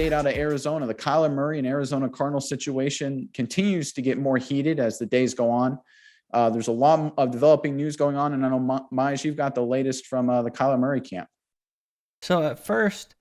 update out of Arizona. The Kyler Murray and Arizona Cardinals situation continues to get more heated as the days go on. There's a lot of developing news going on, and I know, Mize, you've got the latest from the Kyler Murray camp. So at first,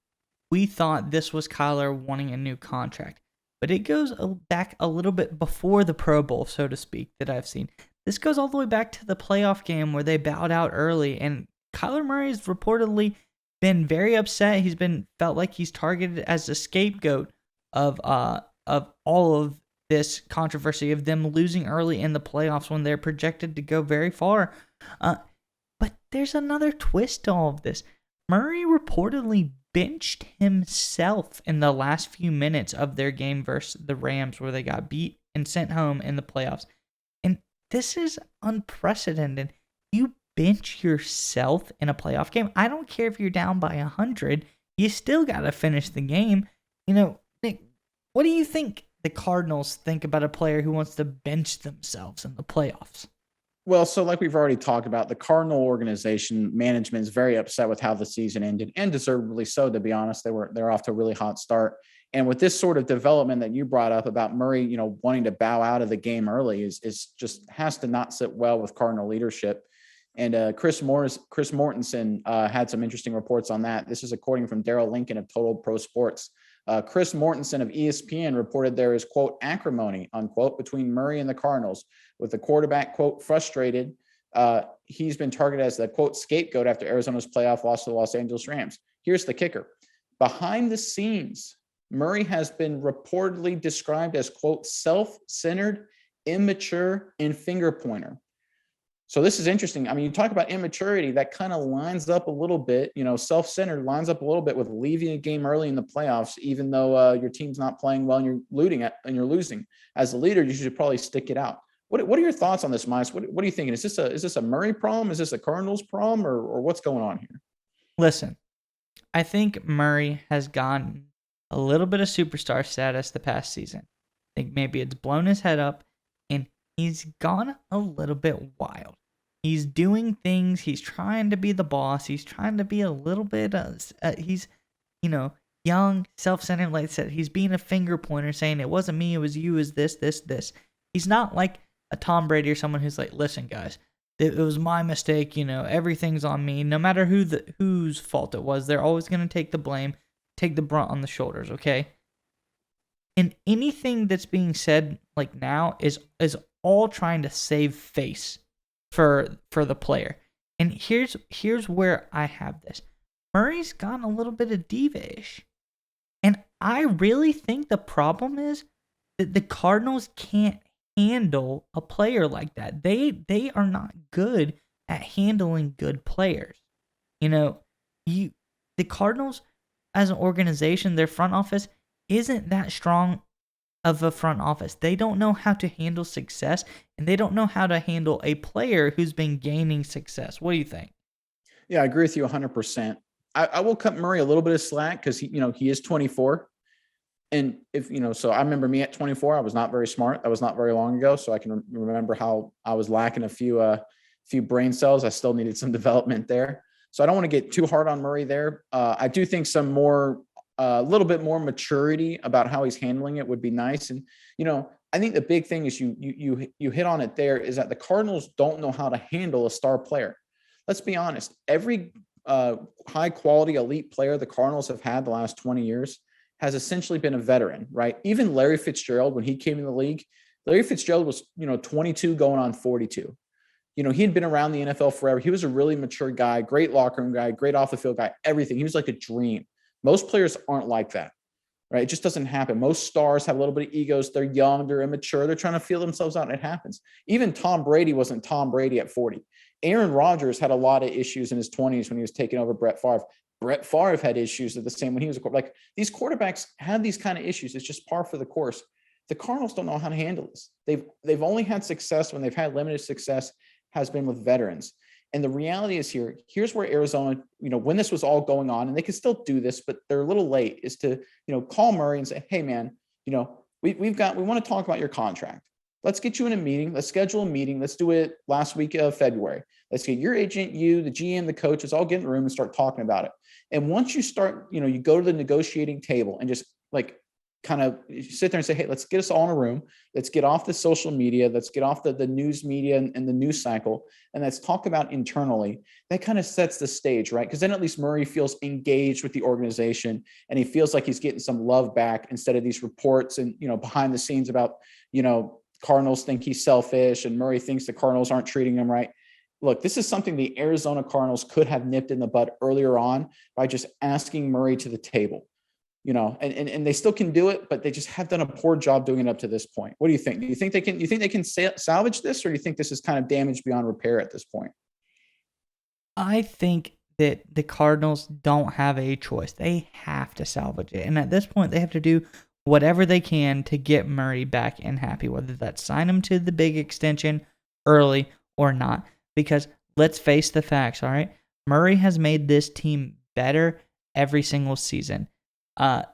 we thought this was Kyler wanting a new contract, but it goes back a little bit before the Pro Bowl, so to speak, that I've seen. This goes all the way back to the playoff game where they bowed out early, and Kyler Murray's reportedly been very upset. He's been felt like he's targeted as the scapegoat of all of this controversy of them losing early in the playoffs when they're projected to go very far. But there's another twist to all of this. Murray reportedly benched himself in the last few minutes of their game versus the Rams where they got beat and sent home in the playoffs. And this is unprecedented. You bench yourself in a playoff game. I don't care if you're down by 100. You still got to finish the game. Nick, what do you think the Cardinals think about a player who wants to bench themselves in the playoffs? Well, so like we've already talked about, the Cardinal organization management is very upset with how the season ended, and deservedly so, to be honest. They're off to a really hot start. And with this sort of development that you brought up about Murray, wanting to bow out of the game early is just has to not sit well with Cardinal leadership. And Chris Mortensen had some interesting reports on that. This is according from Daryl Lincoln of Total Pro Sports. Chris Mortensen of ESPN reported there is, quote, acrimony, unquote, between Murray and the Cardinals, with the quarterback, quote, frustrated. He's been targeted as the, quote, scapegoat after Arizona's playoff loss to the Los Angeles Rams. Here's the kicker. Behind the scenes, Murray has been reportedly described as, quote, self-centered, immature, and finger pointer. So this is interesting. I mean, you talk about immaturity, that kind of lines up a little bit, self-centered lines up a little bit with leaving a game early in the playoffs, even though your team's not playing well and you're losing. As a leader, you should probably stick it out. What are your thoughts on this, Miles? What are you thinking? Is this a Murray problem? Is this a Cardinals problem, or what's going on here? Listen, I think Murray has gotten a little bit of superstar status the past season. I think maybe it's blown his head up, and he's gone a little bit wild. He's doing things. He's trying to be the boss. He's trying to be a little bit. He's, young, self-centered. Like I said, he's being a finger pointer, saying it wasn't me, it was you. Is this? He's not like a Tom Brady or someone who's like, listen, guys, it was my mistake. Everything's on me. No matter whose fault it was, they're always going to take the blame, take the brunt on the shoulders. Okay. And anything that's being said like now is all trying to save face for the player. And here's where I have this. Murray's gotten a little bit of diva-ish. And I really think the problem is that the Cardinals can't handle a player like that. They are not good at handling good players. The Cardinals as an organization, their front office isn't that strong of a front office. They don't know how to handle success, and they don't know how to handle a player who's been gaining success. What do you think? Yeah, I agree with you 100%. I will cut Murray a little bit of slack because he is 24. And so I remember me at 24, I was not very smart. That was not very long ago. So I can remember how I was lacking a few brain cells. I still needed some development there. So I don't want to get too hard on Murray there. I do think a little bit more maturity about how he's handling it would be nice. And, I think the big thing is you hit on it there is that the Cardinals don't know how to handle a star player. Let's be honest. Every high quality elite player the Cardinals have had the last 20 years has essentially been a veteran, right? Even Larry Fitzgerald, when he came in the league, Larry Fitzgerald was, 22 going on 42. He had been around the NFL forever. He was a really mature guy, great locker room guy, great off the field guy, everything. He was like a dream. Most players aren't like that, right? It just doesn't happen. Most stars have a little bit of egos. They're young, they're immature. They're trying to feel themselves out. It happens. Even Tom Brady wasn't Tom Brady at 40. Aaron Rodgers had a lot of issues in his 20s when he was taking over Brett Favre. Brett Favre had issues at the same when he was a quarterback. Like, these quarterbacks have these kind of issues. It's just par for the course. The Cardinals don't know how to handle this. They've only had success when they've had limited success has been with veterans. And the reality is here's where Arizona, when this was all going on, and they can still do this, but they're a little late, is to, call Murray and say, hey man, we want to talk about your contract. Let's get you in a meeting. Let's schedule a meeting. Let's do it last week of February. Let's get your agent, you, the GM, the coaches all get in the room and start talking about it. And once you start, you go to the negotiating table and just like kind of sit there and say, hey, let's get us all in a room. Let's get off the social media. Let's get off the news media and the news cycle. And let's talk about internally. That kind of sets the stage, right? Because then at least Murray feels engaged with the organization and he feels like he's getting some love back instead of these reports and, behind the scenes about, Cardinals think he's selfish and Murray thinks the Cardinals aren't treating him right. Look, this is something the Arizona Cardinals could have nipped in the bud earlier on by just asking Murray to the table, and they still can do it, but they just have done a poor job doing it up to this point. What do you think? Do you think they can salvage this, or do you think this is kind of damage beyond repair at this point? I think that the Cardinals don't have a choice. They have to salvage it. And at this point, they have to do whatever they can to get Murray back and happy, whether that's sign him to the big extension early or not. Because let's face the facts, all right? Murray has made this team better every single season. The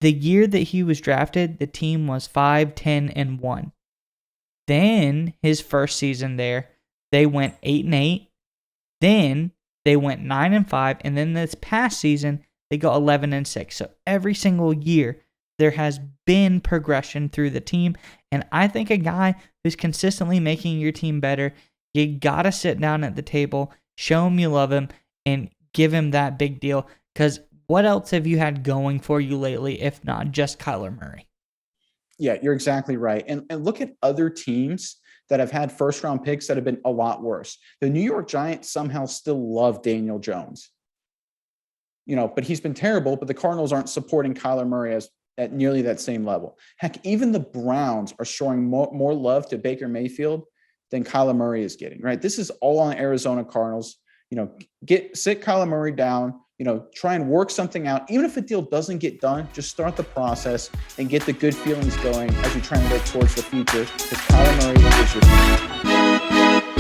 year that he was drafted, the team was 5-10-1. Then his first season there, they went 8-8. Then they went 9-5, and then this past season they go 11-6. So every single year there has been progression through the team, and I think a guy who's consistently making your team better, you gotta sit down at the table, show him you love him, and give him that big deal. Because what else have you had going for you lately, if not just Kyler Murray? Yeah, you're exactly right. And look at other teams that have had first-round picks that have been a lot worse. The New York Giants somehow still love Daniel Jones. But he's been terrible, but the Cardinals aren't supporting Kyler Murray at nearly that same level. Heck, even the Browns are showing more love to Baker Mayfield than Kyler Murray is getting, right? This is all on Arizona Cardinals. Sit Kyler Murray down, try and work something out. Even if a deal doesn't get done, just start the process and get the good feelings going as you try and look towards the future, because Kyler Murray is your future.